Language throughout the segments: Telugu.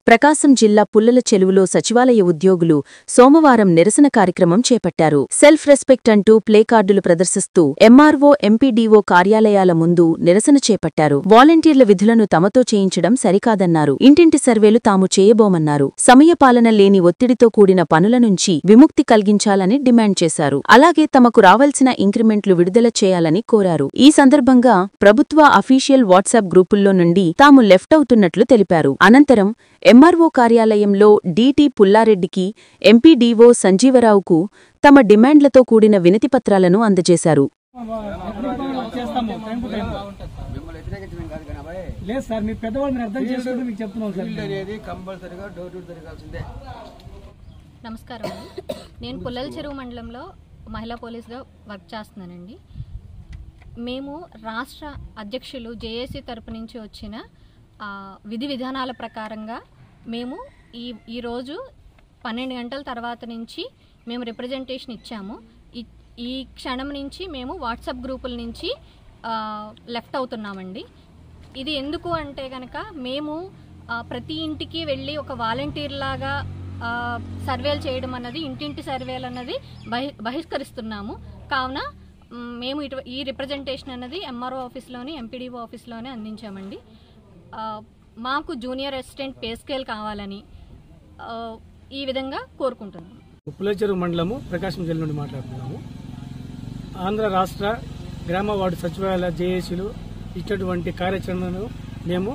ప్రకాశం జిల్లా పుల్లల చెరువులో సచివాలయ ఉద్యోగులు సోమవారం నిరసన కార్యక్రమం చేపట్టారు. సెల్ఫ్ రెస్పెక్ట్ అంటూ ప్లేకార్డులు ప్రదర్శిస్తూ ఎంఆర్ఓ, ఎంపీడీఓ కార్యాలయాల ముందు నిరసన చేపట్టారు. వాలంటీర్ల విధులను తమతో చేయించడం సరికాదన్నారు. ఇంటింటి సర్వేలు తాము చేయబోమన్నారు. సమయపాలన లేని ఒత్తిడితో కూడిన పనుల నుంచి విముక్తి కలిగించాలని డిమాండ్ చేశారు. అలాగే తమకు రావాల్సిన ఇంక్రిమెంట్లు విడుదల చేయాలని కోరారు. ఈ సందర్భంగా ప్రభుత్వ అఫీషియల్ వాట్సాప్ గ్రూపుల్లో నుండి తాము లెఫ్ట్ అవుతున్నట్లు తెలిపారు. అనంతరం ఎంఆర్ఓ కార్యాలయంలో డీటీ పుల్లారెడ్డికి, ఎంపీడీఓ సంజీవరావుకు తమ డిమాండ్లతో కూడిన వినతిపత్రాలను అందజేశారు. నమస్కారం అండి. నేను పుల్లల చెరువు మండలంలో మహిళా పోలీస్గా వర్క్ చేస్తున్నానండి. మేము రాష్ట్ర అధ్యక్షులు జేఏసీ తరపు నుంచి వచ్చిన విధి విధానాల ప్రకారంగా మేము ఈరోజు 12 గంటల తర్వాత నుంచి మేము రిప్రజెంటేషన్ ఇచ్చాము. ఈ క్షణం నుంచి మేము వాట్సాప్ గ్రూపుల నుంచి లెఫ్ట్ అవుతున్నామండి. ఇది ఎందుకు అంటే కనుక మేము ప్రతి ఇంటికి వెళ్ళి ఒక వాలంటీర్ లాగా సర్వేలు చేయడం అన్నది, ఇంటింటి సర్వేలు అన్నది బహిష్కరిస్తున్నాము. కావున మేము ఈ రిప్రజెంటేషన్ అన్నది ఎంఆర్ఓ ఆఫీస్లోని, ఎంపీడీఓ ఆఫీస్లోనే అందించామండి. మాకు జూనియర్ అసిస్టెంట్ పే స్కేల్ కావాలని ఈ విధంగా కోరుకుంటున్నాము. పుల్లల చెరువు మండలము, ప్రకాశం జిల్లా నుండి మాట్లాడుతున్నాము. ఆంధ్ర రాష్ట్ర గ్రామ వార్డు సచివాలయ జేఏసీలు ఇచ్చినటువంటి కార్యాచరణను మేము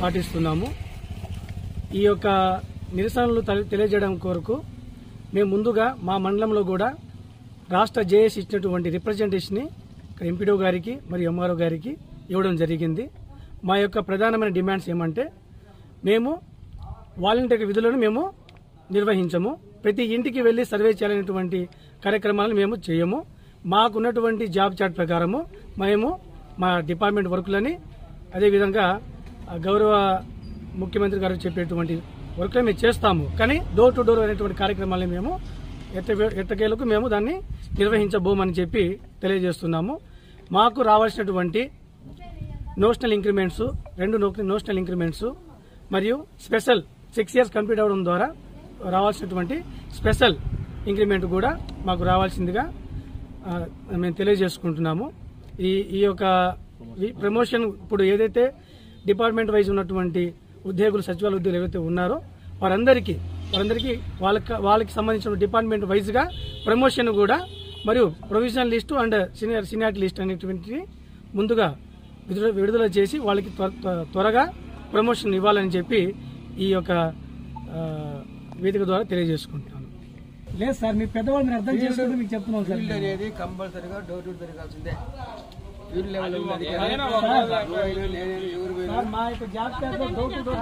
పాటిస్తున్నాము. ఈ యొక్క నిరసనలు తెలియజేయడం కొరకు మేము ముందుగా మా మండలంలో కూడా రాష్ట్ర జేఏసీ ఇచ్చినటువంటి రిప్రజెంటేషన్ని ఎంపీడీఓ గారికి మరియు ఎంఆర్ఓ గారికి ఇవ్వడం జరిగింది. మా యొక్క ప్రధానమైన డిమాండ్స్ ఏమంటే, మేము వాలంటీర్ విధులను మేము నిర్వహించము. ప్రతి ఇంటికి వెళ్లి సర్వే చేయాలనేటువంటి కార్యక్రమాలను మేము చేయము. మాకున్నటువంటి జాబ్ చార్ట్ ప్రకారము మేము మా డిపార్ట్మెంట్ వర్కులని, అదేవిధంగా గౌరవ ముఖ్యమంత్రి గారు చెప్పేటువంటి వర్కులను మేము చేస్తాము. కానీ డోర్ టు డోర్ అనేటువంటి కార్యక్రమాలను మేము ఎట్టకేలకు మేము దాన్ని నిర్వహించబోమని చెప్పి తెలియజేస్తున్నాము. మాకు రావాల్సినటువంటి నోషనల్ ఇంక్రిమెంట్స్, 2 నోషనల్ ఇంక్రిమెంట్స్ మరియు స్పెషల్ 6 years కంప్లీట్ అవడం ద్వారా రావాల్సినటువంటి స్పెషల్ ఇంక్రిమెంట్ కూడా మాకు రావాల్సిందిగా మేము తెలియజేసుకుంటున్నాము. ఈ యొక్క ప్రమోషన్ ఇప్పుడు ఏదైతే డిపార్ట్మెంట్ వైజ్ ఉన్నటువంటి ఉద్యోగులు, సచివాలయ ఉద్యోగులు ఏవైతే ఉన్నారో వారందరికీ వాళ్ళకి సంబంధించిన డిపార్ట్మెంట్ వైజ్ గా ప్రమోషన్ కూడా మరియు provisional list and seniority list అనేటువంటి ముందుగా విడుదల చేసి వాళ్ళకి త్వరగా ప్రమోషన్ ఇవ్వాలని చెప్పి ఈ యొక్క వేదిక ద్వారా తెలియజేసుకుంటున్నాను. లేదు సార్, మీ పెద్దవాళ్ళు మీరు అర్థం చేసుకుంటే మీకు చెప్తున్నాం సార్. ఫీల్డ్ అనేది కంపల్సరీగా డోర్ టు తిరగాల్సిందే. ఫీల్డ్ లెవెల్ మా యొక్క జాబ్ డోర్ టు డోర్